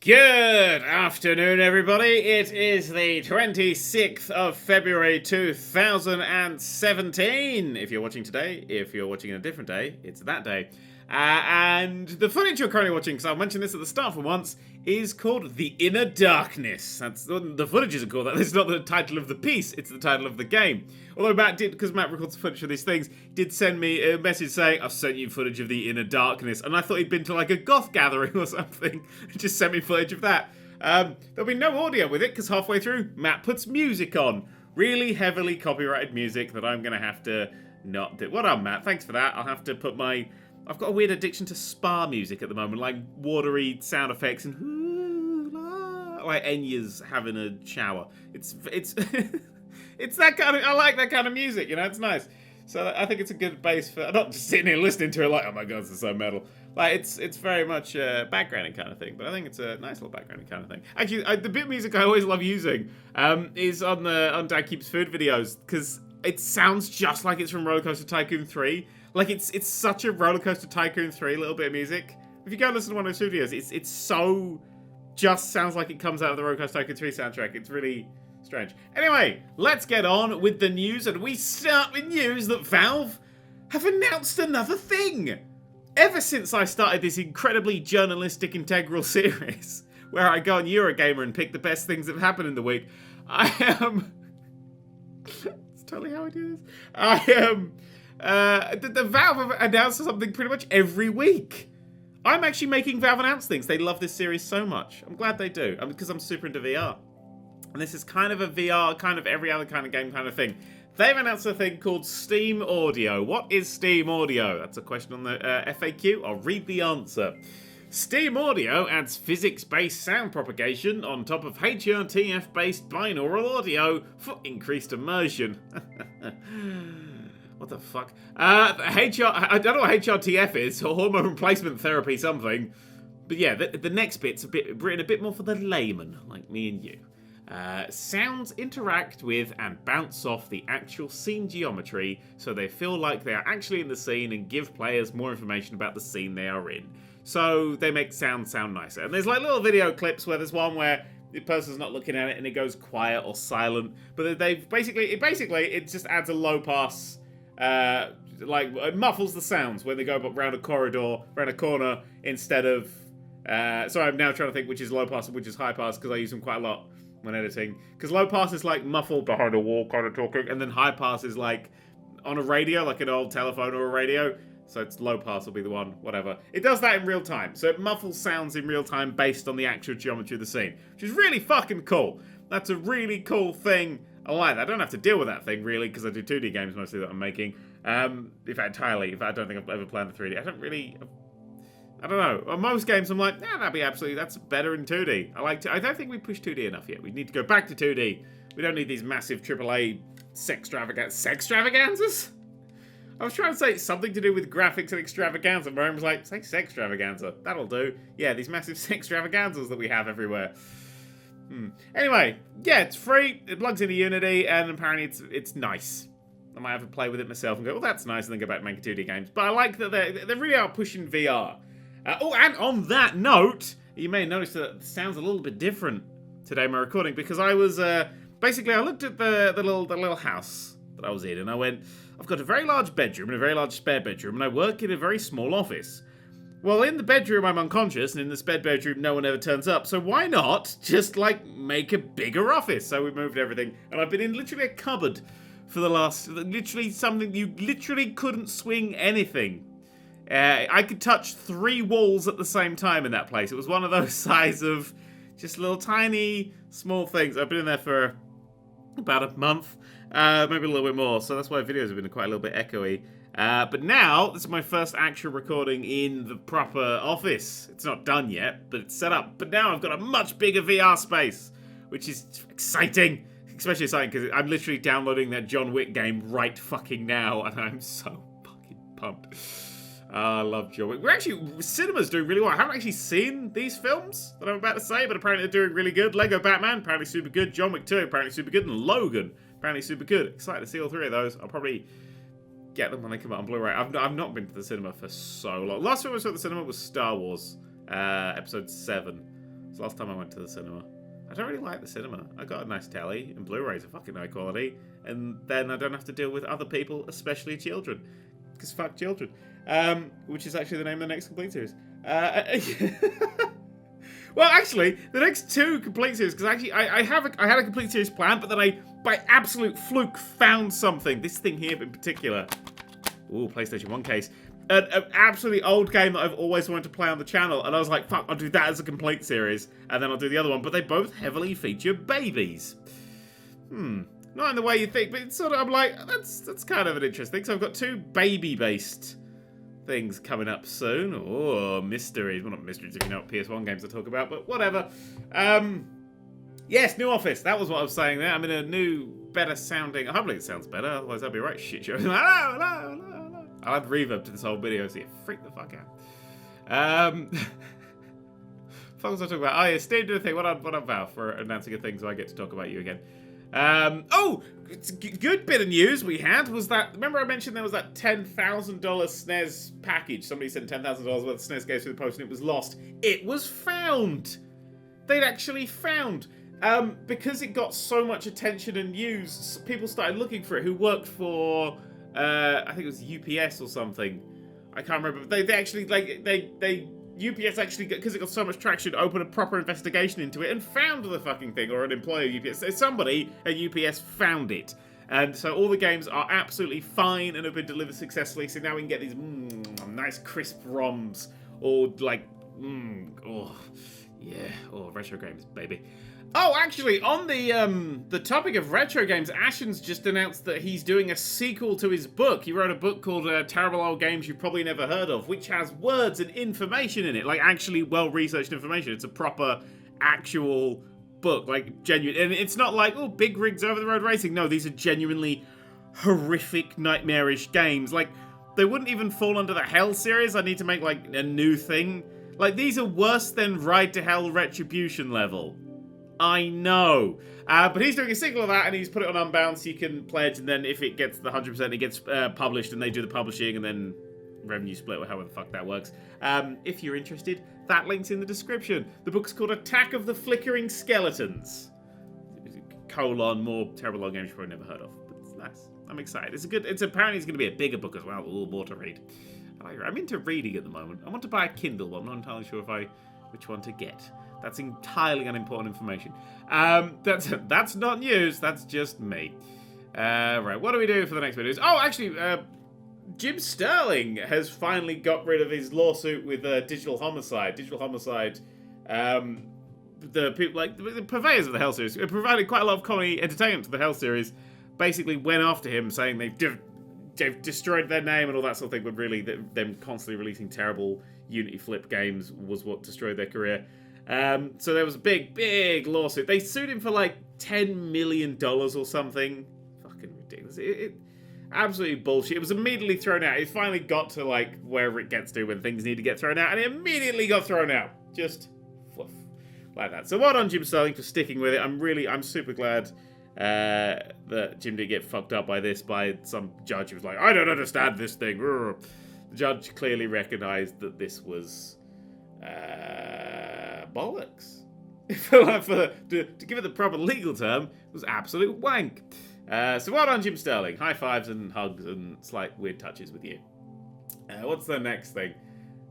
Good afternoon, everybody. It is the 26th of February 2017. If you're watching today, if you're watching a different day, it's that day. And the footage you're currently watching, because I'll mention this at the start for once, is called The Inner Darkness. That's the footage isn't called that. It's not the title of the piece, it's the title of the game. Although Matt did, because Matt records footage of these things, did send me a message saying, I've sent you footage of The Inner Darkness. And I thought he'd been to like a goth gathering or something. Just sent me footage of that. There'll be no audio with it, because halfway through, Matt puts music on. Really heavily copyrighted music that I'm going to have to not do. What up, Matt? Thanks for that. I'll have to put my... I've got a weird addiction to spa music at the moment, like watery sound effects and like Enya's having a shower. It's it's that kind of, I like that kind of music, you know, it's nice. So I think it's a good base for, I'm not just sitting here listening to it like, oh my god, this is so metal. Like, it's very much a backgrounding kind of thing, but I think it's a nice little backgrounding kind of thing. Actually, the bit of music I always love using is on Dad Keeps Food videos, because it sounds just like it's from Roller Coaster Tycoon 3. Like, it's such a Roller Coaster Tycoon 3 little bit of music. If you go and listen to one of those videos, it's so... just sounds like it comes out of the Roller Coaster Tycoon 3 soundtrack. It's really strange. Anyway, let's get on with the news, and we start with news that Valve have announced another thing. Ever since I started this incredibly journalistic integral series, where I go on Eurogamer and pick the best things that have happened in the week, I am... it's totally how I do this. I am... the Valve have announced something pretty much every week. I'm actually making Valve announce things. They love this series so much. I'm glad they do, because I'm super into VR. And this is kind of a VR, kind of every other kind of game kind of thing. They've announced a thing called Steam Audio. What is Steam Audio? That's a question on the FAQ. I'll read the answer. Steam Audio adds physics-based sound propagation on top of HRTF-based binaural audio for increased immersion. What the fuck? I don't know what HRTF is, or hormone replacement therapy something. But yeah, the next bit's written a bit more for the layman, like me and you. Sounds interact with and bounce off the actual scene geometry, so they feel like they are actually in the scene and give players more information about the scene they are in. So they make sound nicer. And there's like little video clips where there's one where the person's not looking at it and it goes quiet or silent. But they've basically it just adds a low pass. Like, it muffles the sounds when they go around a corridor, around a corner, instead of... sorry, I'm now trying to think which is low pass and which is high pass, because I use them quite a lot when editing. Because low pass is like muffled behind a wall kind of talking, and then high pass is like on a radio, like an old telephone or a radio. So it's low pass will be the one, whatever. It does that in real time. So it muffles sounds in real time based on the actual geometry of the scene, which is really fucking cool. That's a really cool thing. I like that. I don't have to deal with that thing, really, because I do 2D games mostly that I'm making. In fact, entirely. In fact, I don't think I've ever planned a 3D. I don't know. On most games, I'm like, that's better in 2D. I don't think we push 2D enough yet. We need to go back to 2D. We don't need these massive AAA sextravaganzas? I was trying to say something to do with graphics and extravaganza. Marion was like, say sextravaganza. That'll do. Yeah, these massive sextravaganzas that we have everywhere. Anyway, yeah, it's free. It plugs into Unity, and apparently it's nice. I might have to play with it myself and go, well, that's nice, and then go back and make 2D games. But I like that they really are pushing VR. And on that note, you may notice that it sounds a little bit different today, my recording, because I was basically I looked at the little house that I was in, and I went, I've got a very large bedroom and a very large spare bedroom, and I work in a very small office. Well, in the bedroom, I'm unconscious, and in the spare bedroom, no one ever turns up. So why not just, like, make a bigger office? So we moved everything, and I've been in literally a cupboard for the last... Literally something... You literally couldn't swing anything. I could touch 3 walls at the same time in that place. It was one of those size of just little tiny, small things. I've been in there for about a month, maybe a little bit more. So that's why videos have been quite a little bit echoey. But now, this is my first actual recording in the proper office. It's not done yet, but it's set up. But now I've got a much bigger VR space, which is exciting. Especially exciting because I'm literally downloading that John Wick game right fucking now, and I'm so fucking pumped. I love John Wick. Cinema's doing really well. I haven't actually seen these films that I'm about to say, but apparently they're doing really good. Lego Batman, apparently super good. John Wick 2, apparently super good. And Logan, apparently super good. Excited to see all 3 of those. I'll probably get them when they come out on Blu-ray. I've not been to the cinema for so long. Last time I saw at the cinema was Star Wars, Episode 7. It's the last time I went to the cinema. I don't really like the cinema. I got a nice telly, and Blu-rays are fucking high quality, and then I don't have to deal with other people, especially children. Because fuck children. Which is actually the name of the next complete series. Well, actually, the next 2 complete series, because actually I had a complete series planned, but then I, by absolute fluke, found something. This thing here in particular. Ooh, PlayStation 1 case. An absolutely old game that I've always wanted to play on the channel, and I was like, fuck, I'll do that as a complete series, and then I'll do the other one, but they both heavily feature babies. Not in the way you think, but it's sort of, I'm like, that's kind of an interesting thing. So I've got 2 baby-based things coming up soon. Oh, mysteries. Well, not mysteries if you know what PS1 games I talk about, but whatever. Yes, new office. That was what I was saying there. I'm in a new, better sounding... Hopefully it sounds better, otherwise that'd be a right shit show. Hello. I'll add reverb to this whole video so you freak the fuck out. What was I talking about? Oh yeah, Steve did a thing. What on Valve for announcing a thing so I get to talk about you again. Good bit of news we had was that, remember I mentioned there was that $10,000 SNES package? Somebody sent $10,000 worth of SNES games through the post and it was lost. It was found! They'd actually found. Because it got so much attention and news, people started looking for it who worked for, I think it was UPS or something. I can't remember, but they actually, UPS actually, because it got so much traction, opened a proper investigation into it and found the fucking thing, or an employee of UPS. So somebody at UPS found it. And so all the games are absolutely fine and have been delivered successfully. So now we can get these nice crisp ROMs, or like, retro games, baby. Oh, actually, on the topic of retro games, Ashen's just announced that he's doing a sequel to his book. He wrote a book called Terrible Old Games You've Probably Never Heard Of, which has words and information in it, like actually well-researched information. It's a proper, actual book, like genuine. And it's not like, oh, big rigs over the road racing. No, these are genuinely horrific, nightmarish games. Like, they wouldn't even fall under the Hell series. I need to make, like, a new thing. Like, these are worse than Ride to Hell Retribution level. I know. But he's doing a sequel of that, and he's put it on Unbound, so you can pledge, and then if it gets the 100%, it gets published, and they do the publishing, and then revenue split, or however the fuck that works. If you're interested, that link's in the description. The book's called Attack of the Flickering Skeletons. More Terrible Old Games you've probably never heard of. But it's nice. I'm excited. It's apparently it's going to be a bigger book as well. Ooh, more to read. I'm into reading at the moment. I want to buy a Kindle, but I'm not entirely sure which one to get. That's entirely unimportant information. That's not news. That's just me. Right, what do we do for the next videos? Oh, actually, Jim Sterling has finally got rid of his lawsuit with Digital Homicide. Digital Homicide, the people like the purveyors of the Hell series, provided quite a lot of comedy entertainment to the Hell series. Basically, went after him, saying they've destroyed their name and all that sort of thing. But really, them constantly releasing terrible Unity flip games was what destroyed their career. So there was a big lawsuit. They sued him for like $10 million or something. Fucking ridiculous. It absolutely bullshit. It was immediately thrown out. It finally got to like wherever it gets to when things need to get thrown out, and it immediately got thrown out. Just fluff. Like that. So well done, Jim Sterling, for sticking with it. I'm super glad that Jim didn't get fucked up by some judge who was like, I don't understand this thing. The judge clearly recognized that this was bollocks. To give it the proper legal term, it was absolute wank. So well done, Jim Sterling. High fives and hugs and slight weird touches with you. What's the next thing?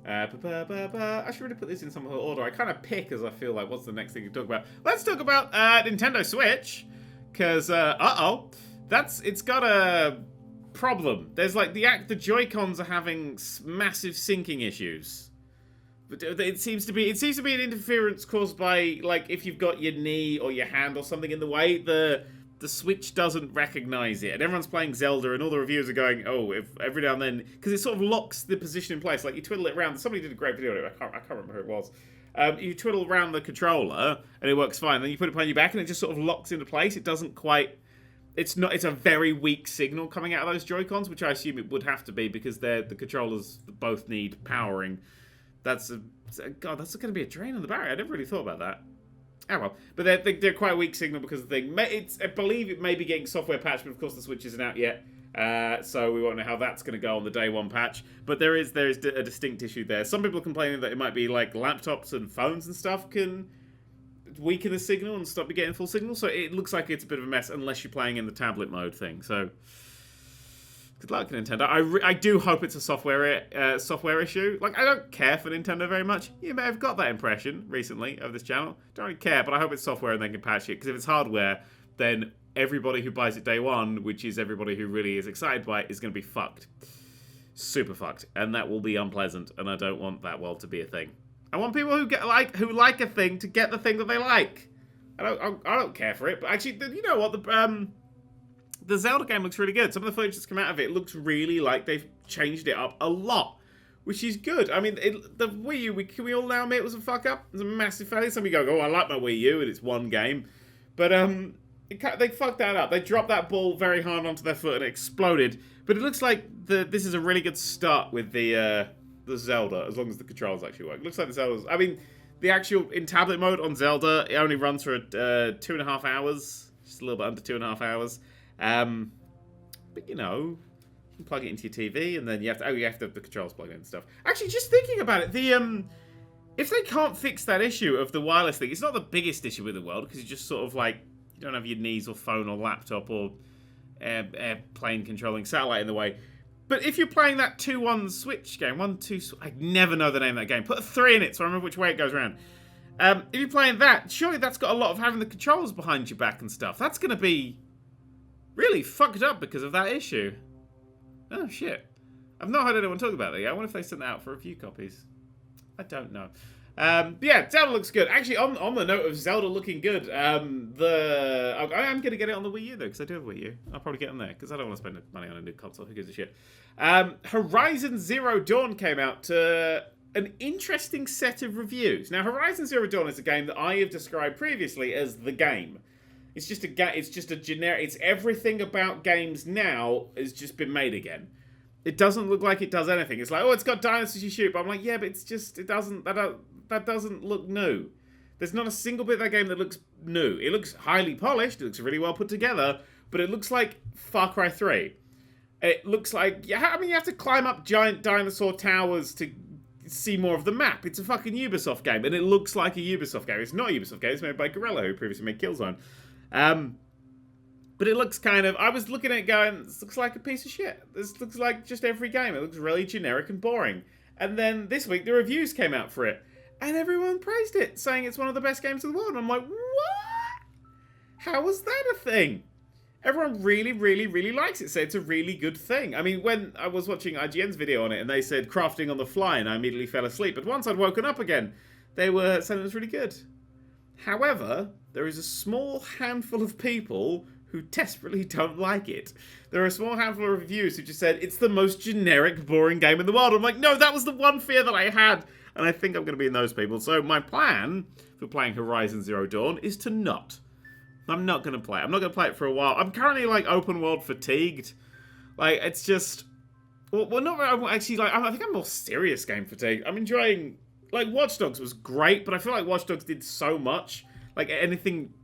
I should really put this in some order. I kind of pick as I feel like what's the next thing to talk about. Let's talk about Nintendo Switch, because it's got a problem. There's like the Joy-Cons are having massive syncing issues. But it seems to be an interference caused by, like, if you've got your knee or your hand or something in the way, the Switch doesn't recognize it. And everyone's playing Zelda, and all the reviewers are going, oh, if every now and then, because it sort of locks the position in place. Like, you twiddle it around. Somebody did a great video on it. I can't remember who it was. You twiddle around the controller, and it works fine. Then you put it behind your back, and it just sort of locks into place. It doesn't quite... It's a very weak signal coming out of those Joy-Cons, which I assume it would have to be, because the controllers both need powering. That's going to be a drain on the battery. I never really thought about that. Oh well. But they're quite a weak signal because of the thing. I believe it may be getting software patched, but of course the Switch isn't out yet. So we won't know how that's going to go on the day one patch. But there is a distinct issue there. Some people are complaining that it might be like laptops and phones and stuff can weaken the signal and stop you getting full signal. So it looks like it's a bit of a mess unless you're playing in the tablet mode thing. So good luck, Nintendo. I do hope it's a software issue. Like, I don't care for Nintendo very much. You may have got that impression recently of this channel. Don't really care, but I hope it's software and they can patch it. Because if it's hardware, then everybody who buys it day one, which is everybody who really is excited by it, is going to be fucked. Super fucked. And that will be unpleasant. And I don't want that world to be a thing. I want people who like a thing to get the thing that they like. I don't care for it, but actually, you know what? The Zelda game looks really good. Some of the footage that's come out of it looks really like they've changed it up a lot, which is good. I mean, the Wii U, can we all now admit it was a fuck up? It was a massive failure. Some of you go, oh, I like my Wii U, and it's one game, but they fucked that up. They dropped that ball very hard onto their foot and it exploded. But it looks like this is a really good start with the Zelda, as long as the controls actually work. It looks like the Zelda's... I mean, the actual... In tablet mode on Zelda, it only runs for 2.5 hours. Just a little bit under 2.5 hours. But, you know, you can plug it into your TV, and then you have to have the controls plugged in and stuff. Actually, just thinking about it, if they can't fix that issue of the wireless thing, it's not the biggest issue in the world, because you just sort of, like, you don't have your knees or phone or laptop or airplane controlling satellite in the way. But if you're playing that 2-1 Switch game, 1-2... I never know the name of that game. Put a 3 in it so I remember which way it goes around. If you're playing that, surely that's got a lot of having the controls behind your back and stuff. That's going to be really fucked up because of that issue. Oh, shit. I've not heard anyone talk about that yet. I wonder if they sent that out for a few copies. I don't know. But yeah, Zelda looks good. Actually, on the note of Zelda looking good, I am going to get it on the Wii U, though, because I do have a Wii U. I'll probably get on there, because I don't want to spend money on a new console. Who gives a shit? Horizon Zero Dawn came out to an interesting set of reviews. Now, Horizon Zero Dawn is a game that I have described previously as the game. It's just a generic... It's everything about games now has just been made again. It doesn't look like it does anything. It's like, oh, it's got dinosaurs you shoot. But I'm like, yeah, but it's just... It doesn't... That doesn't look new. There's not a single bit of that game that looks new. It looks highly polished. It looks really well put together. But it looks like Far Cry 3. It looks like... I mean, you have to climb up giant dinosaur towers to see more of the map. It's a fucking Ubisoft game. And it looks like a Ubisoft game. It's not a Ubisoft game. It's made by Guerrilla, who previously made Killzone. But it looks kind of... I was looking at it going, this looks like a piece of shit. This looks like just every game. It looks really generic and boring. And then this week, the reviews came out for it. And everyone praised it, saying it's one of the best games in the world. And I'm like, what? How was that a thing? Everyone really, really, really likes it. So it's a really good thing. I mean, when I was watching IGN's video on it, and they said crafting on the fly, and I immediately fell asleep. But once I'd woken up again, they were saying it was really good. However, there is a small handful of people who desperately don't like it. There are a small handful of reviews who just said, it's the most generic, boring game in the world. I'm like, no, that was the one fear that I had. And I think I'm going to be in those people. So my plan for playing Horizon Zero Dawn is to not. I'm not going to play it. I'm not going to play it for a while. I'm currently, like, open world fatigued. Like, it's just... Well, not actually, like, I think I'm more serious game fatigued. I'm enjoying... Like, Watch Dogs was great, but I feel like Watch Dogs did so much. Like, anything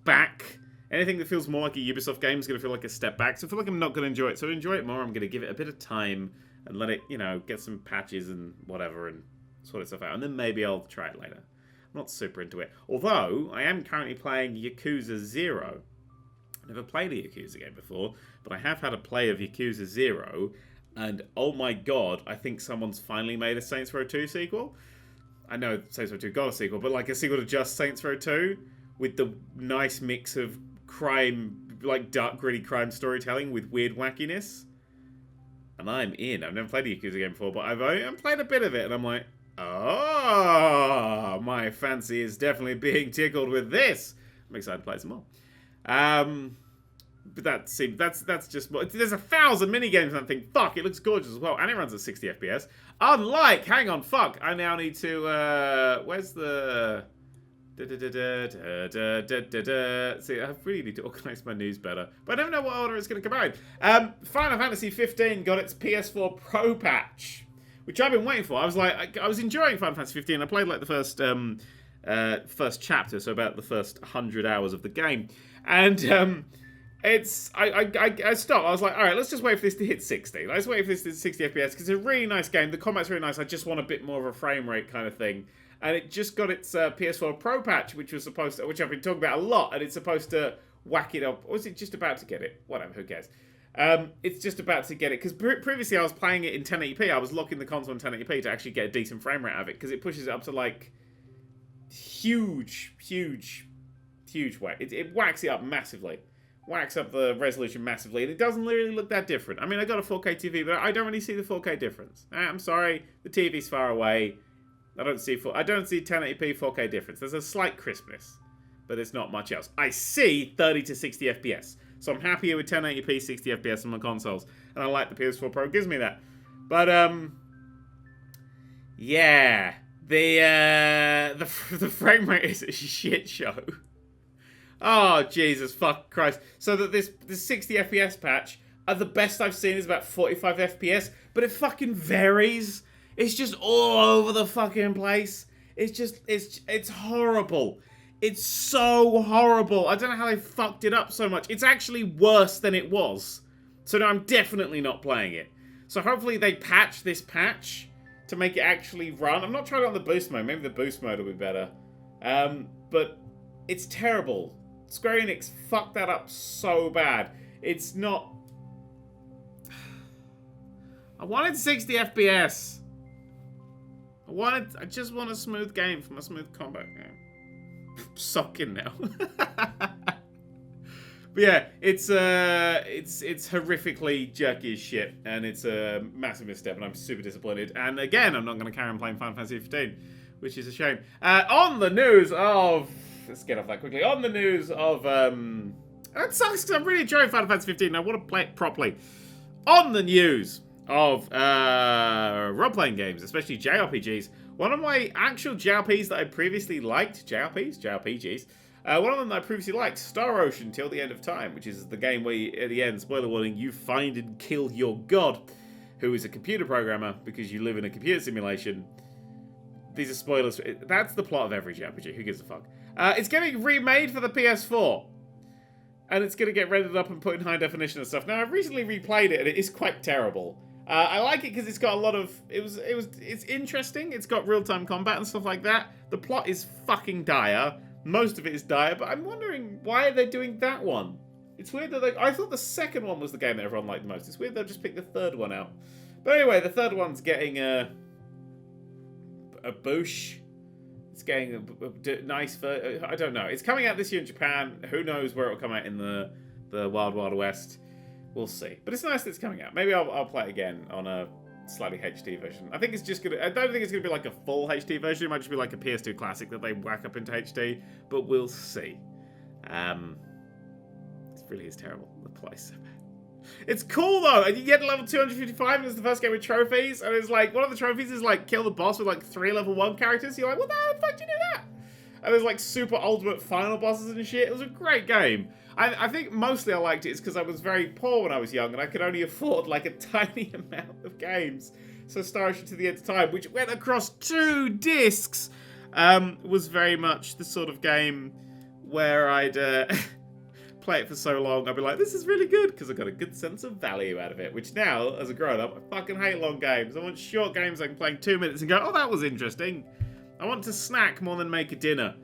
back... Anything that feels more like a Ubisoft game is going to feel like a step back. So I feel like I'm not going to enjoy it. So to enjoy it more, I'm going to give it a bit of time and let it, you know, get some patches and whatever and sort itself out. And then maybe I'll try it later. I'm not super into it. Although, I am currently playing Yakuza 0. I've never played a Yakuza game before, but I have had a play of Yakuza 0. And oh my god, I think someone's finally made a Saints Row 2 sequel. I know Saints Row 2 got a sequel, but like a sequel to just Saints Row 2 with the nice mix of crime, like dark, gritty crime storytelling with weird wackiness. And I'm in. I've never played a Yakuza game before, but I've played a bit of it, and I'm like, oh, my fancy is definitely being tickled with this. I'm excited to play some more. But that's just... There's 1,000 minigames and I think, fuck, it looks gorgeous as well. And it runs at 60 FPS. Unlike, hang on, fuck, I now need to, where's the... See, I really need to organise my news better. But I never know what order it's going to come out. Final Fantasy 15 got its PS4 Pro patch, which I've been waiting for. I was like, I was enjoying Final Fantasy 15. I played like the first chapter, so about the first 100 hours of the game. And I stopped. I was like, all right, let's just wait for this to hit 60. Let's wait for this to hit 60 FPS, because it's a really nice game. The combat's really nice. I just want a bit more of a frame rate kind of thing. and it just got its PS4 Pro patch, which I've been talking about a lot, and it's supposed to whack it up. Or is it just about to get it? Whatever, who cares? It's just about to get it, because previously I was playing it in 1080p. I was locking the console in 1080p to actually get a decent frame rate out of it, because it pushes it up to like huge whack. It whacks it up massively. Whacks up the resolution massively, and it doesn't really look that different. I mean, I got a 4K TV, but I don't really see the 4K difference. I'm sorry, the TV's far away. I don't see 1080p 4K difference. There's a slight crispness, but there's not much else. I see 30 to 60 FPS, so I'm happier with 1080p 60 FPS on my consoles, and I like the PS4 Pro gives me that. But yeah, the frame rate is a shit show. Oh, Jesus, fuck Christ. So that this 60 FPS patch, the best I've seen is about 45 FPS, but it fucking varies. It's just all over the fucking place. It's horrible. It's so horrible. I don't know how they fucked it up so much. It's actually worse than it was. So now I'm definitely not playing it. So hopefully they patch this patch to make it actually run. I'm not trying it on the boost mode. Maybe the boost mode will be better. But it's terrible. Square Enix fucked that up so bad. It's not... I wanted 60 FPS. I just want a smooth game from a smooth combat game. Sucking now. But yeah, it's horrifically jerky as shit, and it's a massive misstep, and I'm super disappointed. And again, I'm not going to carry on playing Final Fantasy 15, which is a shame. On the news of... Let's get off that quickly. On the news of... That sucks because I'm really enjoying Final Fantasy 15 and I want to play it properly. On the news of role-playing games, especially JRPGs, one of my actual JRPGs that I previously liked... JRPGs? One of them that I previously liked, Star Ocean Till the End of Time, which is the game where, at the end, spoiler warning, you find and kill your god, who is a computer programmer, because you live in a computer simulation. These are spoilers. That's the plot of every JRPG. Who gives a fuck? It's getting remade for the PS4. And it's going to get rendered up and put in high definition and stuff. Now, I've recently replayed it, and it is quite terrible. I like it because it's got a lot of... It's interesting. It's got real-time combat and stuff like that. The plot is fucking dire. Most of it is dire, but I'm wondering why they're doing that one. It's weird that I thought the second one was the game that everyone liked the most. It's weird they'll just pick the third one out. But anyway, the third one's getting a boosh. It's getting a nice... I don't know. It's coming out this year in Japan. Who knows where it'll come out in the Wild Wild West. We'll see. But it's nice that it's coming out. Maybe I'll play it again on a slightly HD version. I think it's just gonna... I don't think it's gonna be like a full HD version. It might just be like a PS2 classic that they whack up into HD. But we'll see. It really is terrible. The plot is so bad. It's cool though, and you get to level 255 and it's the first game with trophies, and it's like, one of the trophies is like kill the boss with like 3 level 1 characters. You're like, what the fuck did you do that? And there's like super ultimate final bosses and shit. It was a great game. I think mostly I liked it is because I was very poor when I was young and I could only afford like a tiny amount of games. So Star Ocean to the End of Time, which went across 2 discs, was very much the sort of game where I'd play it for so long, I'd be like, this is really good, because I got a good sense of value out of it. Which now, as a grown-up, I fucking hate long games. I want short games I can play in 2 minutes and go, oh, that was interesting. I want to snack more than make a dinner.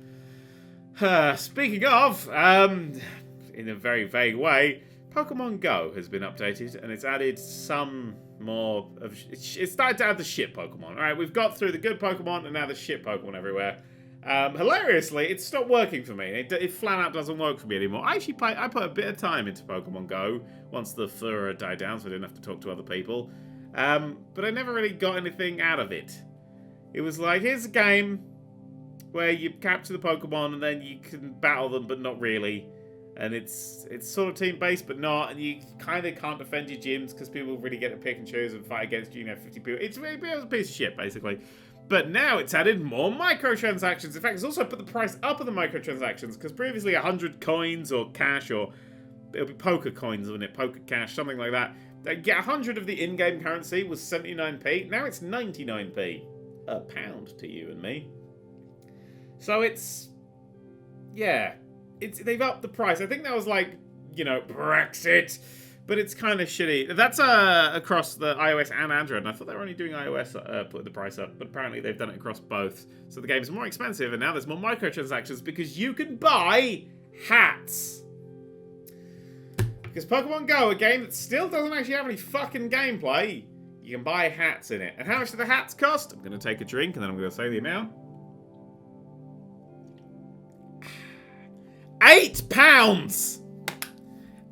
Speaking of, in a very vague way, Pokemon Go has been updated, and it's added some more of... It started to add the shit Pokemon. Alright, we've got through the good Pokemon, and now the shit Pokemon everywhere. Hilariously, it stopped working for me. It flat out doesn't work for me anymore. I put a bit of time into Pokemon Go once the furor died down, so I didn't have to talk to other people. But I never really got anything out of it. It was like, here's a game where you capture the Pokemon and then you can battle them, but not really. And it's sort of team-based, but not. And you kind of can't defend your gyms because people really get to pick and choose and fight against you, 50 people. It's a piece of shit, basically. But now it's added more microtransactions. In fact, it's also put the price up of the microtransactions, because previously 100 coins or cash, or it'll be poker coins, wouldn't it? Poker cash, something like that. Get 100 of the in-game currency was 79p. Now it's 99p. A pound to you and me. So it's... Yeah. They've upped the price. I think that was like, Brexit. But it's kind of shitty. That's across the iOS and Android. And I thought they were only doing iOS, putting the price up. But apparently they've done it across both. So the game's more expensive. And now there's more microtransactions because you can buy hats. Because Pokemon Go, a game that still doesn't actually have any fucking gameplay, you can buy hats in it. And how much do the hats cost? I'm going to take a drink and then I'm going to say the amount. £8!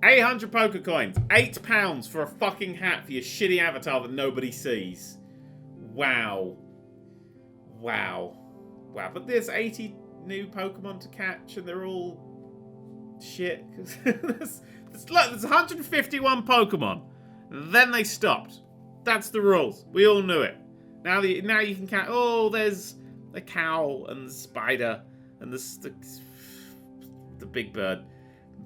800 poker coins. £8 for a fucking hat for your shitty avatar that nobody sees. Wow. Wow. Wow. But there's 80 new Pokemon to catch and they're all shit. there's 151 Pokemon. Then they stopped. That's the rules. We all knew it. Now you can catch... Oh, there's the cow and the spider and the big bird.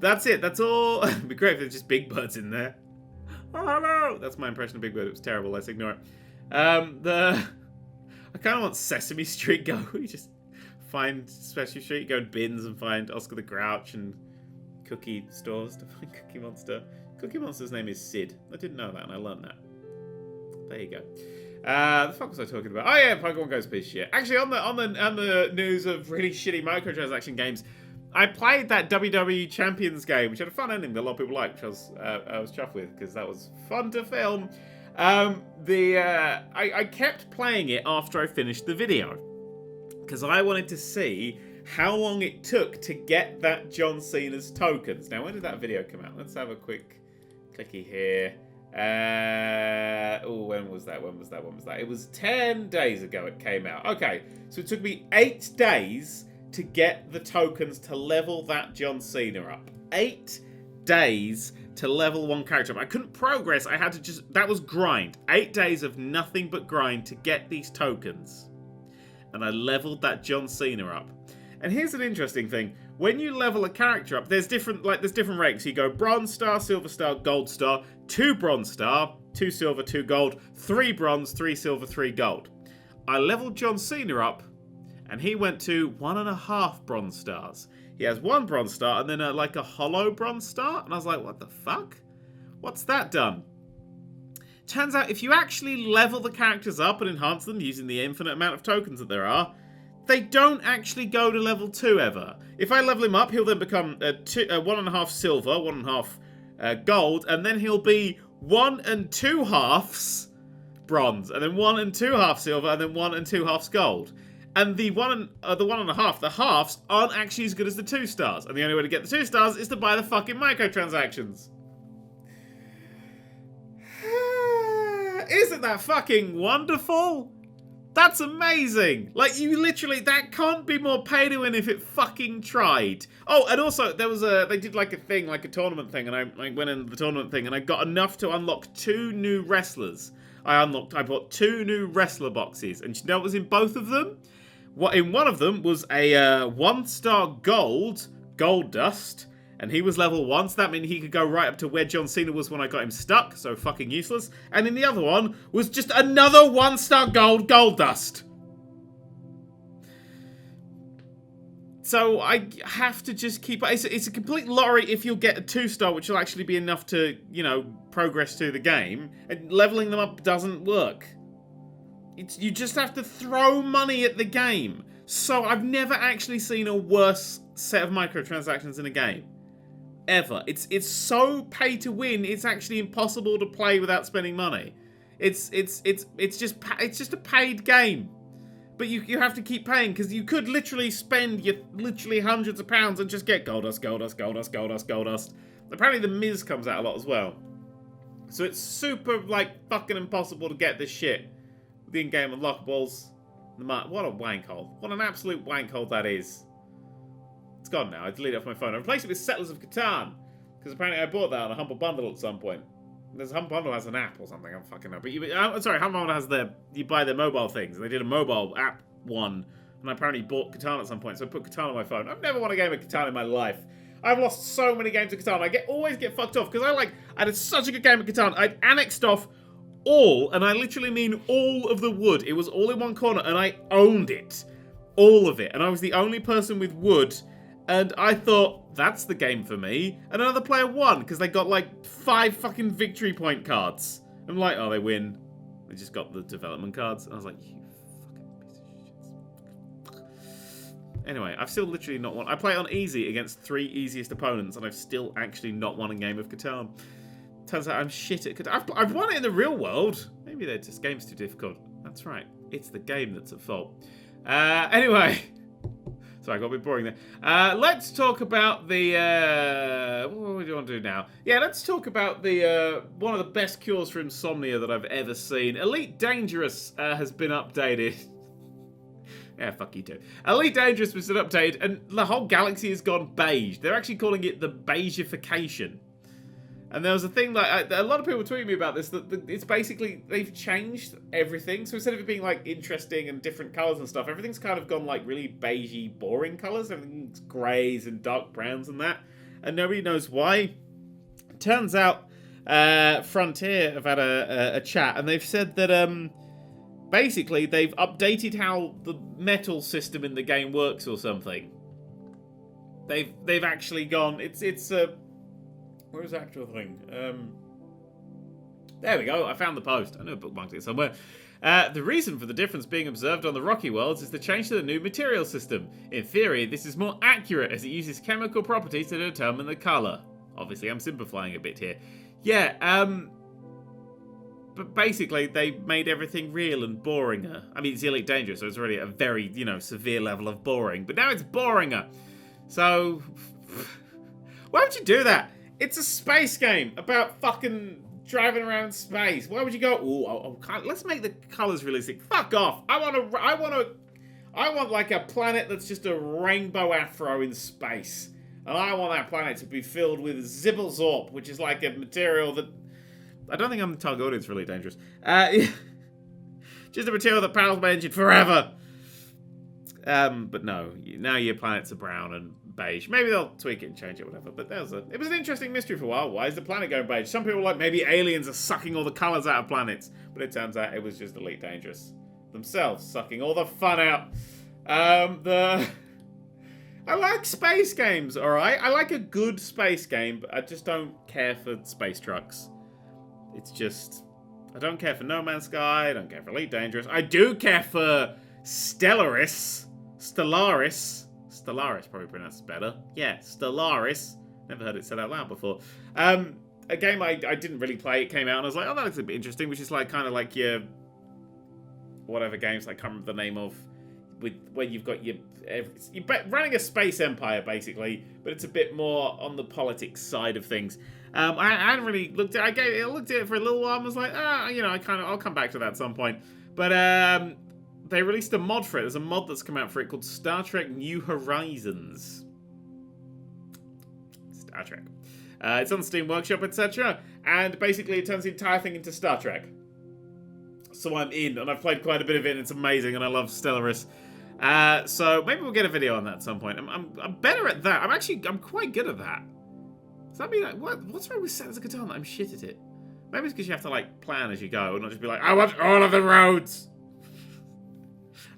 That's it. That's all. It'd be great if there's just Big Birds in there. Oh, hello. That's my impression of Big Bird. It was terrible. Let's ignore it. I kind of want Sesame Street Go. You just find Sesame Street, go in bins and find Oscar the Grouch and cookie stores to find Cookie Monster. Cookie Monster's name is Sid. I didn't know that and I learned that. There you go. The fuck was I talking about? Oh yeah, Pokemon Go's piece of shit. Actually, on the news of really shitty microtransaction games, I played that WWE Champions game, which had a fun ending that a lot of people liked, which I was chuffed with because that was fun to film. I kept playing it after I finished the video because I wanted to see how long it took to get that John Cena's tokens. Now, when did that video come out? Let's have a quick clicky here. When was that? It was 10 days ago it came out. Okay, so it took me 8 days to get the tokens to level that John Cena up. 8 days to level one character up. I couldn't progress. I had to that was grind. 8 days of nothing but grind to get these tokens. And I leveled that John Cena up. And here's an interesting thing. When you level a character up, there's different ranks. You go Bronze Star, Silver Star, Gold Star, 2 Bronze Star, 2 Silver, 2 Gold, 3 Bronze, 3 Silver, 3 Gold. I leveled John Cena up, and he went to 1.5 Bronze Stars. He has 1 Bronze Star, and then a hollow Bronze Star. And I was like, what the fuck? What's that done? Turns out, if you actually level the characters up and enhance them using the infinite amount of tokens that there are, they don't actually go to level 2 ever. If I level him up, he'll then become 1.5 silver, 1.5 gold, and then he'll be 1 2/2 bronze, and then 1 2/2 silver, and then 1 2/2 gold. And the 1.5, the halves, aren't actually as good as the 2 stars. And the only way to get the 2 stars is to buy the fucking microtransactions. Isn't that fucking wonderful? That's amazing. Like, you literally, that can't be more pay to win if it fucking tried. Oh, and also, there was they did like a thing, like a tournament thing, and I went in the tournament thing, and I got enough to unlock 2 new wrestlers. I bought 2 new wrestler boxes, and you know what was in both of them? In one of them was a 1-star gold dust, and he was level 1, so that meant he could go right up to where John Cena was when I got him stuck, so fucking useless. And in the other one was just another 1-star gold dust. So I have to just keep... It's a complete lottery if you'll get a 2-star, which will actually be enough to, progress through the game. And leveling them up doesn't work. You just have to throw money at the game. So I've never actually seen a worse set of microtransactions in a game. Ever. It's so pay to win, it's actually impossible to play without spending money. It's just a paid game. But you have to keep paying, because you could literally spend your literally hundreds of pounds and just get gold dust. Apparently the Miz comes out a lot as well. So it's super, fucking impossible to get this shit. The in-game unlockables. What a wank hole. What an absolute wank hole that is. It's gone now. I deleted it off my phone. I replaced it with Settlers of Catan. Because apparently I bought that on a Humble Bundle at some point. There's Humble Bundle has an app or something. I don't fucking know. But Humble Bundle has you buy their mobile things. And they did a mobile app one. And I apparently bought Catan at some point. So I put Catan on my phone. I've never won a game of Catan in my life. I've lost so many games of Catan. I always get fucked off. Because I had such a good game of Catan. I'd annexed off all, and I literally mean all of the wood. It was all in one corner. And I owned it. All of it. And I was the only person with wood And I thought, that's the game for me. And another player won, because they got like 5 fucking victory point cards. I'm like, oh, they win. They just got the development cards. And I was like, you fucking piece of shit. Anyway, I've still literally not won. I play on easy against 3 easiest opponents, and I've still actually not won a game of Catan. Turns out I'm shit at Catan. I've won it in the real world. Maybe they're just game's too difficult. That's right. It's the game that's at fault. Anyway. Sorry, I got a bit boring there. Let's talk about the... what do you want to do now? Yeah, let's talk about the one of the best cures for insomnia that I've ever seen. Elite Dangerous has been updated. Yeah, fuck you too. Elite Dangerous was updated, and the whole galaxy has gone beige. They're actually calling it the beigification. And there was a thing like a lot of people tweeting me about this, that it's basically they've changed everything. So instead of it being like interesting and different colors and stuff, everything's kind of gone like really beigey, boring colors. Everything's grays and dark browns and that, and nobody knows why. Turns out, Frontier have had a chat, and they've said that basically they've updated how the metal system in the game works or something. They've actually gone. It's a Where's the actual thing? There we go. I found the post. I know I bookmarked it somewhere. The reason for the difference being observed on the rocky worlds is the change to the new material system. In theory, this is more accurate as it uses chemical properties to determine the colour. Obviously, I'm simplifying a bit here. Yeah, but basically, they made everything real and boringer. I mean, it's Elite Dangerous, so it's already a very, severe level of boring. But now it's boringer. So, why would you do that? It's a space game about fucking driving around space. Why would you go? Oh, let's make the colors realistic. Fuck off! I want like a planet that's just a rainbow afro in space, and I want that planet to be filled with Zibblezorp, which is like a material that I don't think I'm the target audience. Really dangerous. Just a material that powers my engine forever. But no, now your planets are brown and beige. Maybe they'll tweak it and change it, whatever. But it was an interesting mystery for a while. Why is the planet going beige? Some people were like, maybe aliens are sucking all the colours out of planets. But it turns out it was just Elite Dangerous themselves sucking all the fun out. I like space games, alright? I like a good space game, but I just don't care for space trucks. It's just... I don't care for No Man's Sky. I don't care for Elite Dangerous. I do care for Stellaris. Stellaris probably pronounced better. Yeah, Stellaris. Never heard it said out loud before. A game I didn't really play. It came out and I was like, oh, that looks a bit interesting. Which is like kind of like your whatever games I can't remember the name of. Where you've got you're running a space empire basically, but it's a bit more on the politics side of things. I hadn't really looked at. I looked at it for a little while and was like, I'll come back to that at some point. But they released a mod for it. There's a mod that's come out for it called Star Trek New Horizons. Star Trek. It's on Steam Workshop, etc. And basically it turns the entire thing into Star Trek. So I'm in, and I've played quite a bit of it, and it's amazing, and I love Stellaris. So maybe we'll get a video on that at some point. I'm better at that. I'm quite good at that. Does that mean, like, what's wrong with Settlers of Catan? I'm shit at it. Maybe it's because you have to, like, plan as you go, and not just be like, I want all of the roads.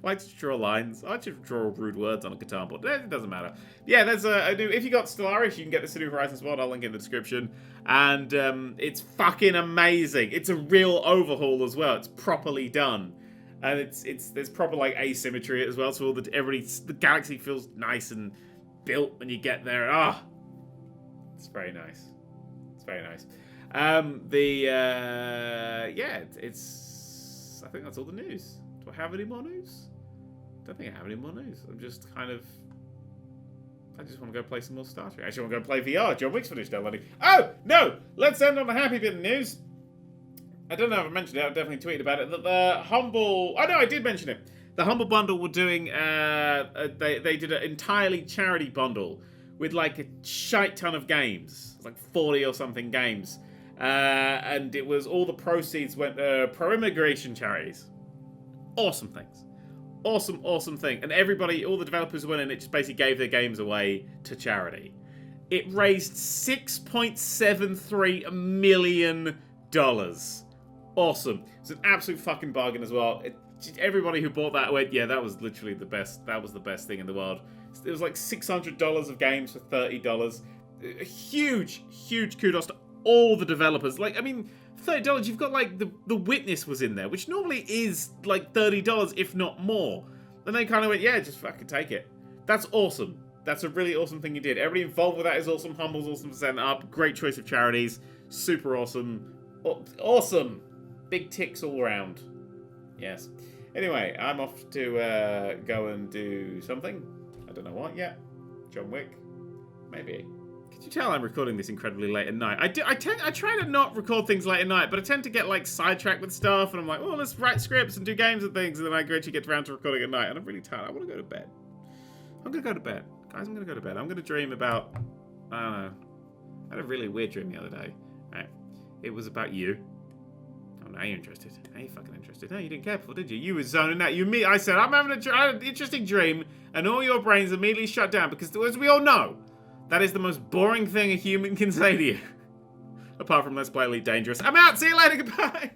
I like to draw lines. I like to draw rude words on a Catan board. It doesn't matter. Yeah, there's a new... If you got Stellaris, you can get this New Horizons mod. I'll link it in the description. And it's fucking amazing. It's a real overhaul as well. It's properly done. And there's proper, like, asymmetry as well. So the galaxy feels nice and built when you get there. It's very nice. It's very nice. I think that's all the news. Do I have any more news? I don't think I have any more news. I just want to go play some more Star Trek. I actually want to go play VR. John Wick's finished downloading. Oh, no! Let's end on a happy bit of news. I don't know if I mentioned it. I've definitely tweeted about it. That the Humble... Oh, no, I did mention it. The Humble Bundle were doing... They did an entirely charity bundle with like a shite ton of games. Like 40 or something games. And it was all the proceeds went pro-immigration charities. Awesome things. Awesome thing. And everybody, all the developers who went in, it just basically gave their games away to charity. It raised $6.73 million. Awesome. It's an absolute fucking bargain as well. Everybody who bought that went, yeah, that was literally the best. That was the best thing in the world. It was like $600 of games for $30. Huge kudos to all the developers. Like, I mean, $30, you've got like the Witness was in there, which normally is like $30, if not more. And they kind of went, yeah, just fucking take it. That's awesome. That's a really awesome thing you did. Everybody involved with that is awesome. Humble's awesome for setting up. Great choice of charities. Super awesome. Awesome. Big ticks all around. Yes. Anyway, I'm off to go and do something. I don't know what yet. John Wick? Maybe. Can you tell I'm recording this incredibly late at night? I try to not record things late at night, but I tend to get like sidetracked with stuff, and I'm like, oh, let's write scripts and do games and things, and then I gradually get around to recording at night, and I'm really tired. I want to go to bed. I'm going to go to bed. Guys, I'm going to go to bed. I'm going to dream about, I don't know. I had a really weird dream the other day. Right. It was about you. Oh, now you're interested. Now you're fucking interested. No, you didn't care before, did you? You were zoning out. I said, I'm having an interesting dream, and all your brains immediately shut down, because as we all know, that is the most boring thing a human can say to you. Apart from Let's Play Elite Dangerous. I'm out. See you later. Goodbye.